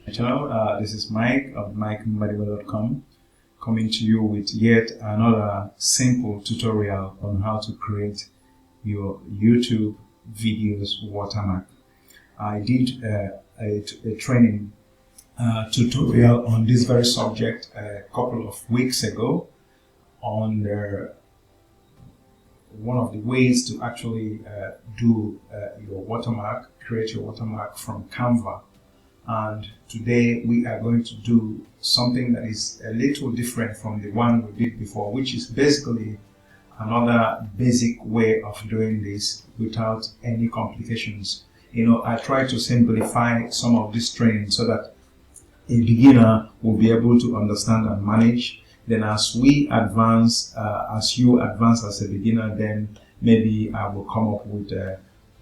Channel. This is Mike of Mbadiwe.com, coming to you with yet another simple tutorial on how to create your YouTube videos watermark. I did a training tutorial on this very subject a couple of weeks ago on one of the ways to actually do your watermark, create your watermark from Canva. And today we are going to do something that is a little different from the one we did before, which is basically another basic way of doing this without any complications. I try to simplify some of this training so that a beginner will be able to understand and manage. Then as we advance, as you advance as a beginner, then maybe I will come up with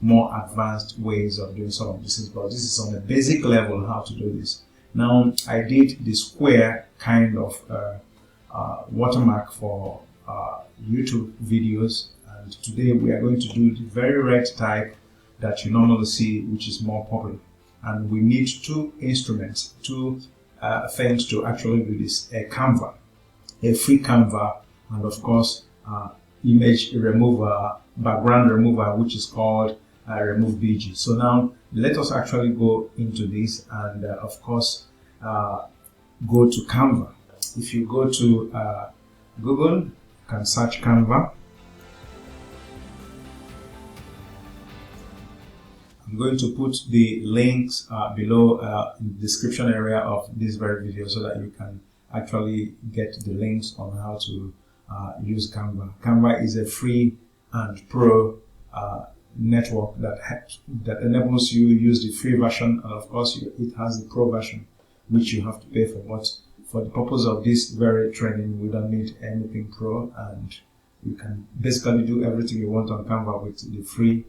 more advanced ways of doing some of this. But this is on a basic level how to do this. Now, I did the square kind of watermark for YouTube videos, and today we are going to do the very red type that you normally see, which is more popular. And we need two instruments, two things to actually do this: a Canva, a free Canva, and of course image remover, background remover, which is called remove.bg. So now let us actually go into this and of course go to Canva. If you go to Google, you can search Canva. I'm going to put the links below in the description area of this very video so that you can actually get the links on how to use Canva. Canva is a free and pro network that enables you to use the free version, and of course it has the pro version which you have to pay for. But for the purpose of this very training, we don't need anything pro, and you can basically do everything you want on Canva with the free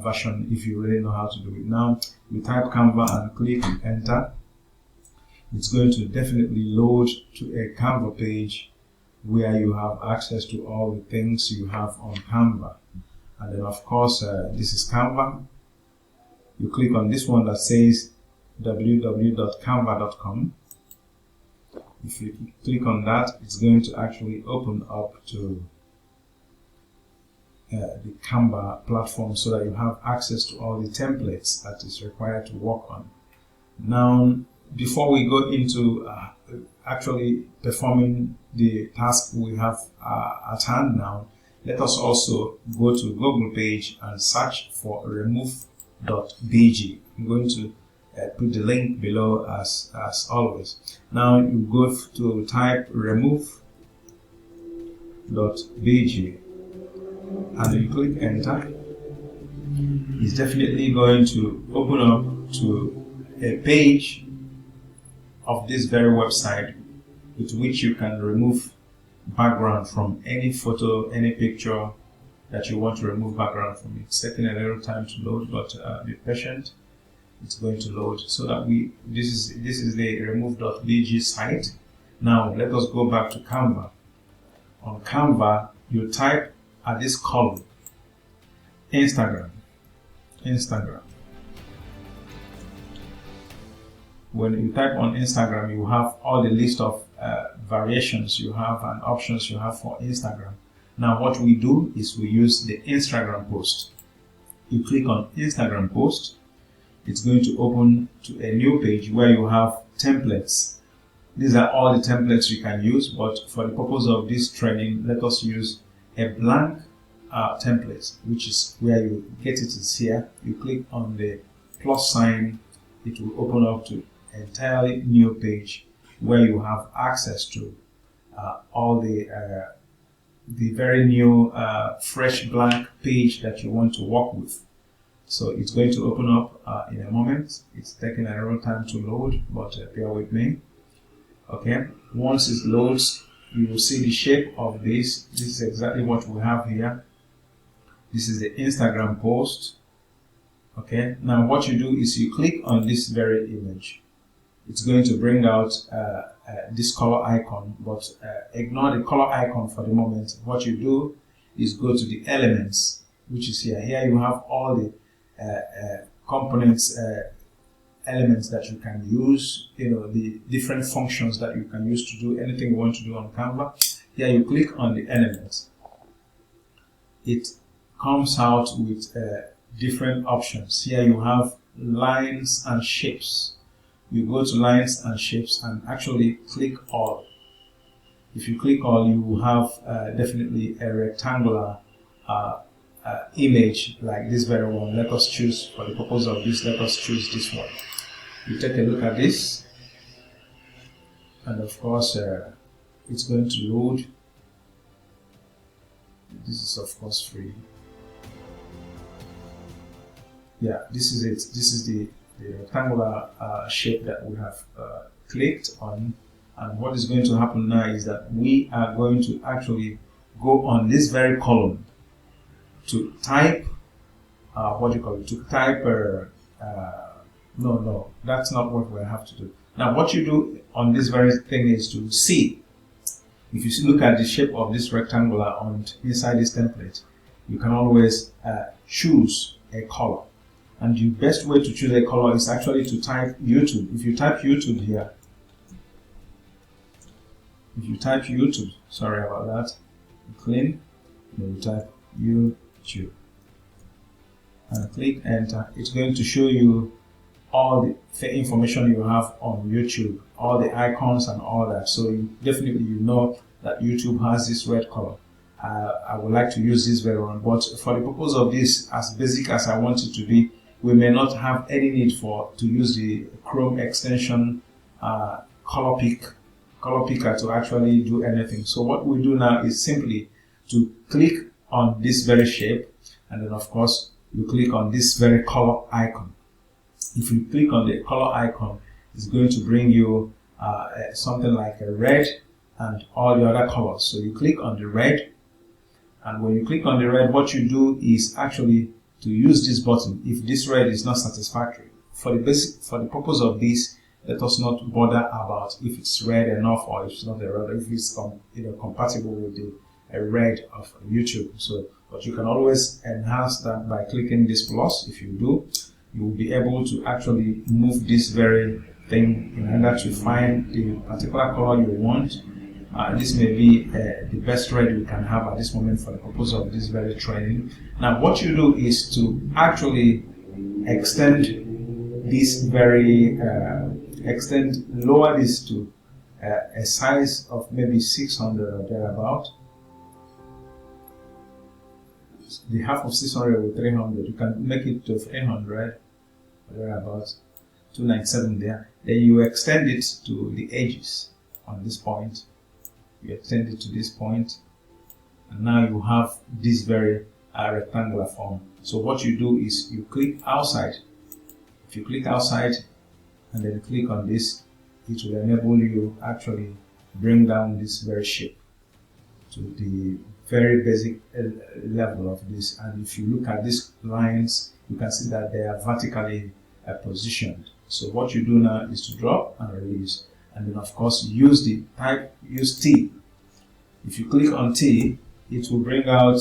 version if you really know how to do it. Now you type Canva and click enter. It's going to definitely load to a Canva page where you have access to all the things you have on Canva. And then of course this is Canva. You click on this one that says www.canva.com. If you click on that, it's going to actually open up to the Canva platform so that you have access to all the templates that is required to work on. Now, before we go into actually performing the task we have at hand now, let us also go to Google page and search for remove.bg. I'm going to put the link below as always. Now you go to type remove.bg and you click enter. It's definitely going to open up to a page of this very website with which you can remove background from any photo, any picture that you want to remove background from. It's taking a little time to load, but be patient. It's going to load so that this is the remove.bg site. Now let us go back to Canva. On Canva, you type at this column Instagram. When you type on Instagram, you have all the list of variations you have and options you have for Instagram. Now what we do is we use the Instagram post. You click on Instagram post. It's going to open to a new page where you have templates. These are all the templates you can use, but for the purpose of this training, let us use a blank template, which is where you get it is here. You click on the plus sign, it will open up to an entirely new page where you have access to all the very new fresh blank page that you want to work with. So it's going to open up in a moment. It's taking a little time to load, but bear with me. Okay, once it loads, you will see the shape of this. This is exactly what we have here. This is the Instagram post. Okay, now what you do is you click on this very image. It's going to bring out this color icon, but ignore the color icon for the moment. What you do is go to the elements, which is here. Here you have all the components elements that you can use, the different functions that you can use to do anything you want to do on Canva. Here you click on the elements. It comes out with different options. Here you have lines and shapes. You go to lines and shapes and actually click all. If you click all, you will have definitely a rectangular image like this very one. Let us choose, for the purpose of this, let us choose this one. You take a look at this, and of course it's going to load. This is of course free. Yeah, this is it. This is the rectangular shape that we have clicked on. And what is going to happen now is that we are going to actually go on this very column to type, no, that's not what we have to do. Now what you do on this very thing is to see. If you look at the shape of this rectangular on inside this template, you can always choose a color. And the best way to choose a color is actually to type YouTube. If you type YouTube here, sorry about that, clean, then you type YouTube and click enter. It's going to show you all the information you have on YouTube, all the icons and all that. So you know that YouTube has this red color. I would like to use this very one, but for the purpose of this, as basic as I want it to be, we may not have any need to use the Chrome extension color picker to actually do anything. So what we do now is simply to click on this very shape, and then of course you click on this very color icon. If you click on the color icon, it's going to bring you something like a red and all the other colors. So you click on the red, and when you click on the red, what you do is actually to use this button. If this red is not satisfactory, for the purpose of this, let us not bother about if it's red enough or if it's not a red, if it's compatible with the red of YouTube. So, but you can always enhance that by clicking this plus. If you do, you will be able to actually move this very thing in order to find the particular color you want. This may be the best red we can have at this moment for the purpose of this very training. Now what you do is to actually extend this very, lower this to a size of maybe 600 or thereabout. The half of 600 with 300, you can make it to 300 or thereabout, 297 there. Then you extend it to the edges on this point. You extend it to this point, and now you have this very rectangular form. So what you do is you click outside. If you click outside and then click on this, it will enable you actually bring down this very shape to the very basic level of this. And if you look at these lines, you can see that they are vertically positioned. So what you do now is to drop and release. And then of course use T. If you click on T, it will bring out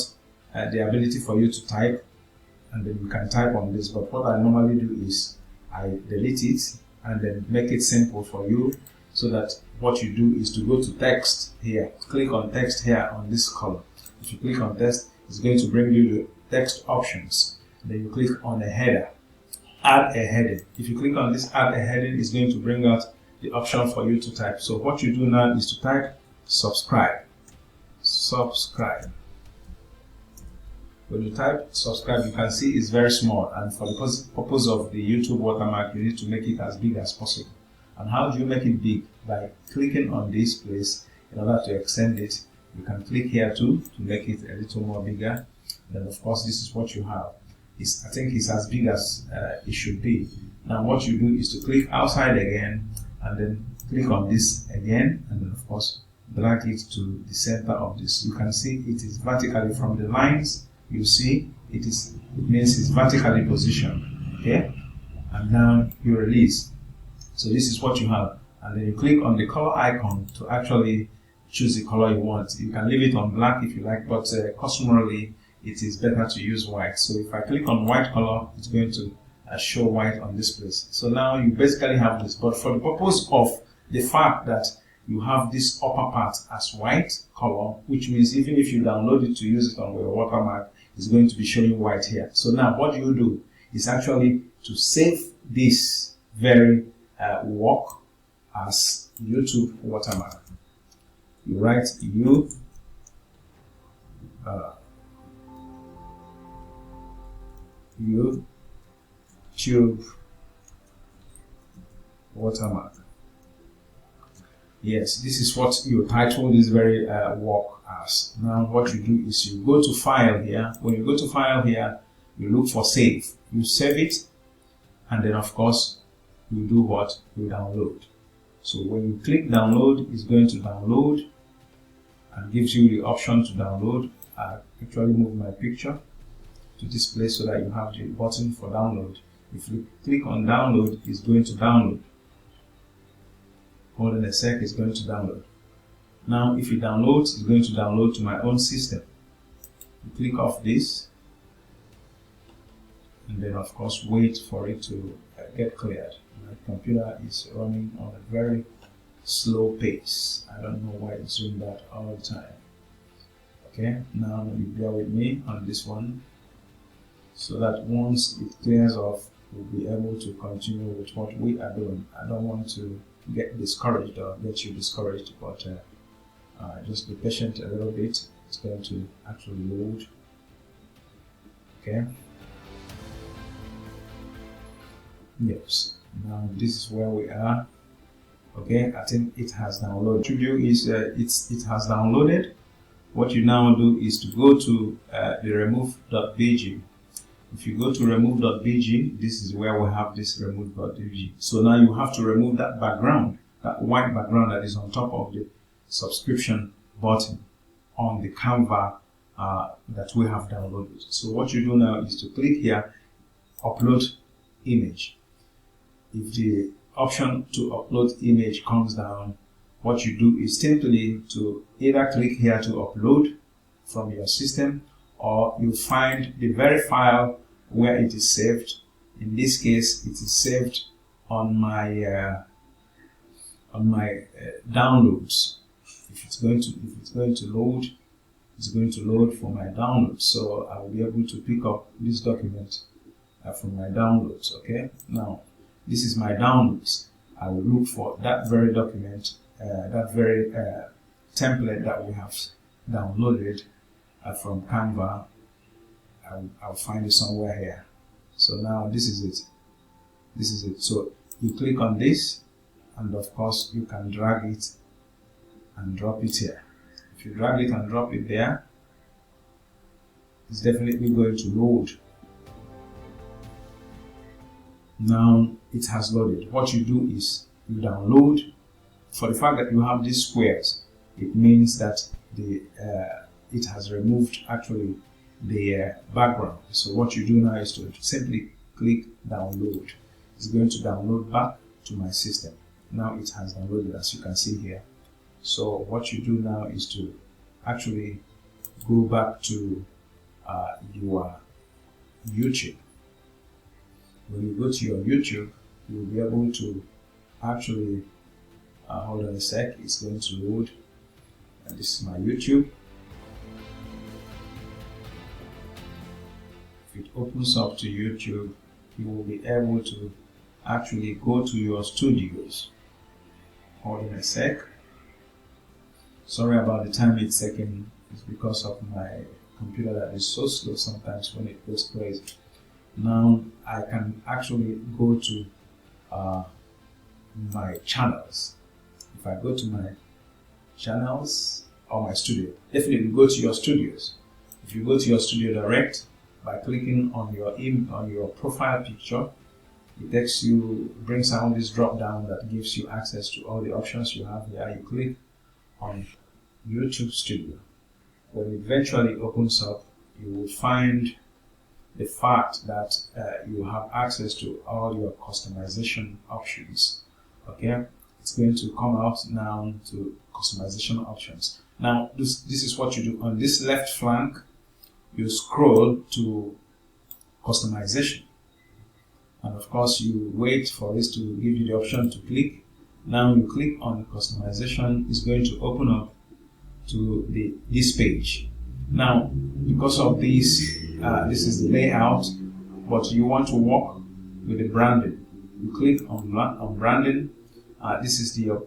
the ability for you to type, and then you can type on this. But what I normally do is I delete it and then make it simple for you, so that what you do is to go to text here. Click on text here on this column. If you click on text, it's going to bring you the text options. Then you click on a header, add a heading. If you click on this add a heading, it's going to bring out the option for you to type. So what you do now is to type subscribe. Subscribe. When you type subscribe, you can see it's very small, and for the purpose of the YouTube watermark, you need to make it as big as possible. And how do you make it big? By clicking on this place. In order to extend it, you can click here too to make it a little more bigger. Then of course this is what you have. I think it's as big as it should be. Now what you do is to click outside again, and then click on this again, and then of course drag it to the center of this. You can see it is vertically from the lines. You see it means it's vertically positioned. Okay, and now you release. So this is what you have, and then you click on the color icon to actually choose the color you want. You can leave it on black if you like, but customarily it is better to use white. So if I click on white color, it's going to show white on this place. So now you basically have this, but for the purpose of the fact that you have this upper part as white color, which means even if you download it to use it on your watermark, it's going to be showing white here. So now what you do is actually to save this very work as YouTube watermark. You write YouTube watermark. Yes, this is what you title this very work as. Now what you do is you go to file here. When you go to file here, you look for save. You save it, and then of course you do what? You download. So when you click download, it's going to download and gives you the option to download. I actually move my picture to this place so that you have the button for download. If you click on download, it's going to download. Hold on a sec, it's going to download. Now if it downloads, it's going to download to my own system. You click off this, and then of course wait for it to get cleared. My computer is running on a very slow pace. I don't know why it's doing that all the time. Okay, now maybe bear with me on this one, so that once it clears off, we'll be able to continue with what we are doing. I don't want to get discouraged or get you discouraged, but just be patient a little bit. It's going to actually load. Okay. Yes. Now this is where we are. Okay. I think it has downloaded. What you do is it has downloaded. What you now do is to go to the remove.bg. If you go to remove.bg, this is where we have this remove.bg. So now you have to remove that background, that white background that is on top of the subscription button on the Canva that we have downloaded. So what you do now is to click here, upload image. If the option to upload image comes down, what you do is simply to either click here to upload from your system, or you find the very file where it is saved. In this case, it is saved on my downloads. If it's going to load, it's going to load for my downloads. So I will be able to pick up this document from my downloads. Okay. Now this is my downloads. I will look for that very document, that very template that we have downloaded from Canva. I'll find it somewhere here. So now this is it. This is it. So you click on this, and of course you can drag it and drop it here. If you drag it and drop it there, it's definitely going to load. Now it has loaded. What you do is you download. For the fact that you have these squares, it means that it has removed actually the background. So what you do now is to simply click download. It's going to download back to my system. Now it has downloaded, as you can see here. So what you do now is to actually go back to your YouTube. When you go to your YouTube, you will be able to actually hold on a sec, it's going to load, and this is my YouTube. If it opens up to YouTube, you will be able to actually go to your studios. Hold on a sec. Sorry about the time it's taking. It's because of my computer that is so slow sometimes when it goes crazy. Now I can actually go to my channels. If I go to my channels or my studio, definitely go to your studios. If you go to your studio direct by clicking on your profile picture, it takes you, brings out this drop down that gives you access to all the options you have here. You click on YouTube Studio. When it eventually opens up, you will find the fact that you have access to all your customization options. Okay, it's going to come out now to customization options. Now this is what you do. On this left flank, you scroll to customization. and of course you wait for this to give you the option to click. Now you click on customization. It's going to open up to this page. Now, because of this, this is the layout, but you want to work with the branding. You click on branding. This is the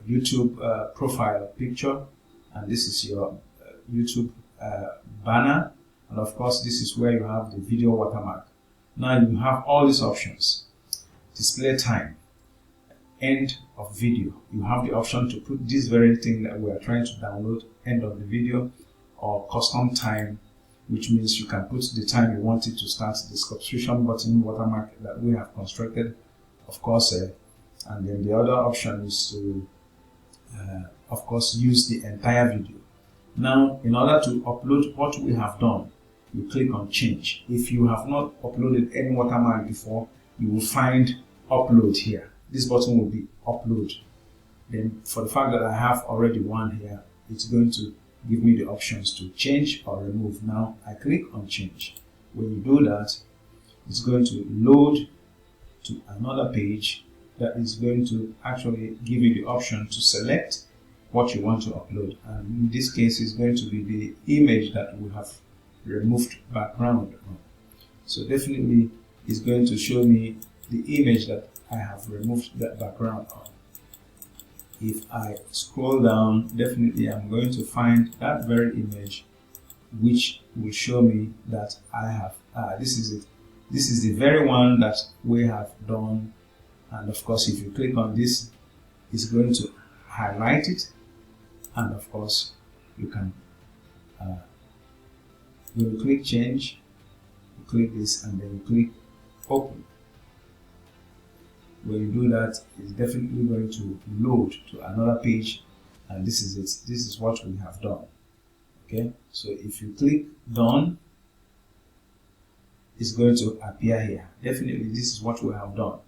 YouTube profile picture, and this is your YouTube banner, and of course this is where you have the video watermark. Now you have all these options: display time, end of video. You have the option to put this very thing that we are trying to download, end of the video, or custom time, which means you can put the time you want it to start, the subscription button watermark that we have constructed, of course, and then the other option is to of course use the entire video. Now, in order to upload what we have done, you click on change. If you have not uploaded any watermark before, you will find upload here. This button will be upload. Then for the fact that I have already one here, it's going to give me the options to change or remove. Now I click on change. When you do that, it's going to load to another page that is going to actually give you the option to select what you want to upload. And in this case, it's going to be the image that we have removed background on. So definitely it's going to show me the image that I have removed that background on. If I scroll down, definitely I'm going to find that very image, which will show me that I have, this is it. This is the very one that we have done. And of course, if you click on this, it's going to highlight it. And of course, you can, when you click change, you click this and then you click open. When you do that, it's definitely going to load to another page, and this is it. This is what we have done. Okay, so if you click done, it's going to appear here. Definitely, this is what we have done.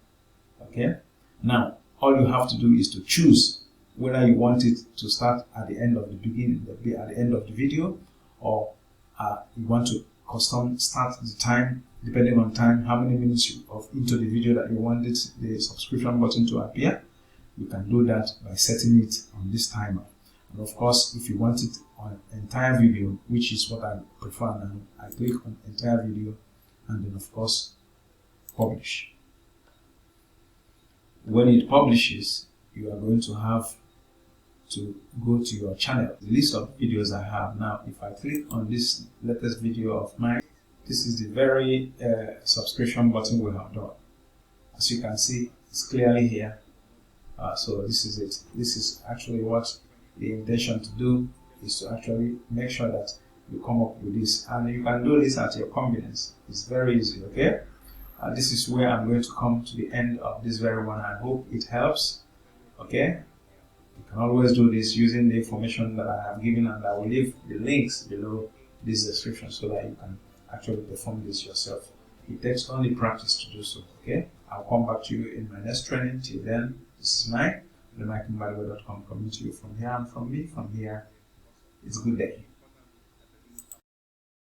Okay, now all you have to do is to choose whether you want it to start at the end of the beginning, at the end of the video, or you want to custom start the time, depending on time, how many minutes into the video that you wanted the subscription button to appear. You can do that by setting it on this timer. And of course, if you want it on entire video, which is what I prefer now, I click on entire video and then of course publish. When it publishes, you are going to have to go to your channel, the list of videos I have. Now, if I click on this latest video of mine, this is the very subscription button we have done. As you can see, it's clearly here. So this is it. This is actually what the intention to do is to actually make sure that you come up with this, and you can do this at your convenience. It's very easy. Okay, this is where I'm going to come to the end of this very one. I hope it helps. Okay, you can always do this using the information that I have given, and I will leave the links below this description so that you can actually perform this yourself. It takes only practice to do so. Okay, I'll come back to you in my next training. Till then, this is Mbadiwe, Mbadiwe.com, coming to you from here, and from me from here. It's a good day.